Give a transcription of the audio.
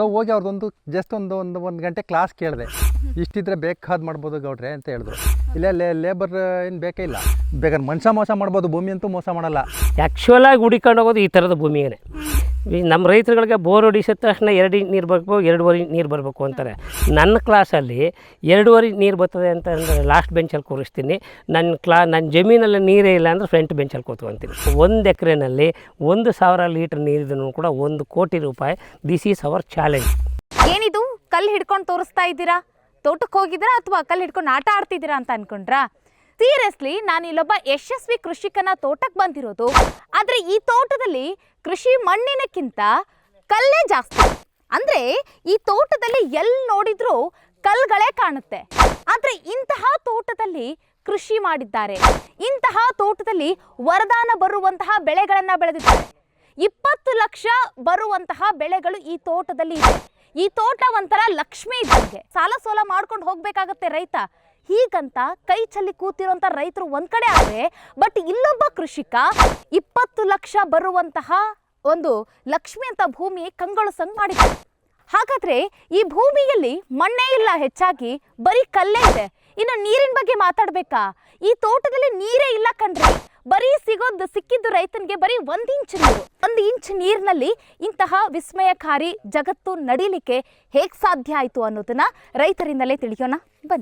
So ಹೋಗಿ ಅವ್ರದ್ದೊಂದು just ಒಂದು ಗಂಟೆ ಕ್ಲಾಸ್ ಕೇಳಿದೆ. ಇಷ್ಟಿದ್ರೆ ಬೇಕಾದ್ ಮಾಡ್ಬೋದು ಗೌಡ್ರೆ ಅಂತ ಹೇಳಿದ್ರು. ಇಲ್ಲೇ ಲೇಬರ್ ಏನು ಬೇಕೇ ಇಲ್ಲ, ಬೇಕಾದ್ರೆ ಮನುಷ್ಯ ಮೋಸ ಮಾಡ್ಬೋದು, ಭೂಮಿ ಅಂತೂ ಮೋಸ ಮಾಡಲ್ಲ. ಆ್ಯಕ್ಚುಲಾಗಿ ಹುಡಿಕೊಂಡು ಹೋಗೋದು ಈ ಥರದ ಭೂಮಿಯೇ. ನಮ್ಮ ರೈತರುಗಳಿಗೆ ಬೋರ್ ಹೊಡಿಸಿದ ತಕ್ಷಣ 2 ಇಂಚ್ ನೀರು ಬರಬೇಕು, 2.5 ಇಂಚ್ ನೀರು ಬರಬೇಕು ಅಂತಾರೆ. ನನ್ನ ಕ್ಲಾಸಲ್ಲಿ 2.5 ಇಂಚ್ ನೀರು ಬರ್ತದೆ ಅಂತ ಅಂದರೆ ಲಾಸ್ಟ್ ಬೆಂಚಲ್ಲಿ ಕೂರಿಸ್ತೀನಿ. ನನ್ನ ಜಮೀನಲ್ಲಿ ನೀರೇ ಇಲ್ಲ ಅಂದರೆ ಫ್ರಂಟ್ ಬೆಂಚಲ್ಲಿ ಕೂತ್ಕೊತೀನಿ. 1 ಎಕರೆನಲ್ಲಿ 1,000 ಲೀಟ್ರ್ ನೀರಿದ್ರು ಕೂಡ 1 ಕೋಟಿ ರೂಪಾಯಿ. This is our challenge. ಏನಿದು ಕಲ್ಲು ಹಿಡ್ಕೊಂಡು ತೋರಿಸ್ತಾ ಇದ್ದೀರಾ? ತೋಟಕ್ಕೆ ಹೋಗಿದ್ರಾ ಅಥವಾ ಕಲ್ಲು ಹಿಡ್ಕೊಂಡು ಆಟ ಆಡ್ತಿದ್ದೀರಾ ಅಂತ ಅನ್ಕೊಂಡ್ರಾ? ಸೀರಿಯಸ್ಲಿ, ನಾನು ಇಲ್ಲೊಬ್ಬ ಯಶಸ್ವಿ ಕೃಷಿಕನ ತೋಟಕ್ಕೆ ಬಂದಿರೋದು. ಆದರೆ ಈ ತೋಟದಲ್ಲಿ ಕೃಷಿ ಮಣ್ಣಿನಕ್ಕಿಂತ ಕಲ್ಲೇ ಜಾಸ್ತಿ. ಅಂದರೆ ಈ ತೋಟದಲ್ಲಿ ಎಲ್ಲಿ ನೋಡಿದ್ರೂ ಕಲ್ಲುಗಳೇ ಕಾಣುತ್ತೆ. ಆದರೆ ಇಂತಹ ತೋಟದಲ್ಲಿ ಕೃಷಿ ಮಾಡಿದ್ದಾರೆ. ಇಂತಹ ತೋಟದಲ್ಲಿ ವರದಾನ ಬರುವಂತಹ ಬೆಳೆಗಳನ್ನು ಬೆಳೆದಿದ್ದಾರೆ. 20 ಲಕ್ಷ ಬರುವಂತಹ ಬೆಳೆಗಳು ಈ ತೋಟದಲ್ಲಿ ಇದೆ. ಈ ತೋಟ ಒಂಥರ ಲಕ್ಷ್ಮಿ ಇದ್ದಂಗೆ. ಸಾಲ ಸೋಲ ಮಾಡ್ಕೊಂಡು ಹೋಗ್ಬೇಕಾಗತ್ತೆ ರೈತ. ಹೀಗಂತ ಕೈ ಚಲ್ಲಿ ಕೂತಿರುವಂಥ ರೈತರು ಒಂದ್ ಕಡೆ ಆದರೆ, ಬಟ್ ಇಲ್ಲೊಬ್ಬ ಕೃಷಿಕ 20 ಲಕ್ಷ ಬರುವಂತಹ ಒಂದು ಲಕ್ಷ್ಮಿ ಅಂತ ಭೂಮಿ ಕಂಗಳು ಸಂಗ್ ಮಾಡಿದ್ದಾರೆ. ಹಾಗಾದ್ರೆ ಈ ಭೂಮಿಯಲ್ಲಿ ಮಣ್ಣೇ ಇಲ್ಲ, ಹೆಚ್ಚಾಗಿ ಬರೀ ಕಲ್ಲೇ ಇದೆ. ಇನ್ನು ನೀರಿನ ಬಗ್ಗೆ ಮಾತಾಡ್ಬೇಕಾ? ಈ ತೋಟದಲ್ಲಿ ನೀರೇ ಇಲ್ಲ ಕಣ್ರಿ. ಬರೀ ಸಿಕ್ಕಿದ್ದು ರೈತನಿಗೆ ಬರೀ 1 ಇಂಚ್ ನೀರು. 1 ಇಂಚ್ ನೀರಿನಲ್ಲಿ ಇಂತಹ ವಿಸ್ಮಯಕಾರಿ ಜಗತ್ತು ನಡೀಲಿಕ್ಕೆ ಹೇಗೆ ಸಾಧ್ಯ ಆಯಿತು ಅನ್ನೋದನ್ನ ರೈತರಿಂದಲೇ ತಿಳಿಯೋಣ ಬನ್ನಿ.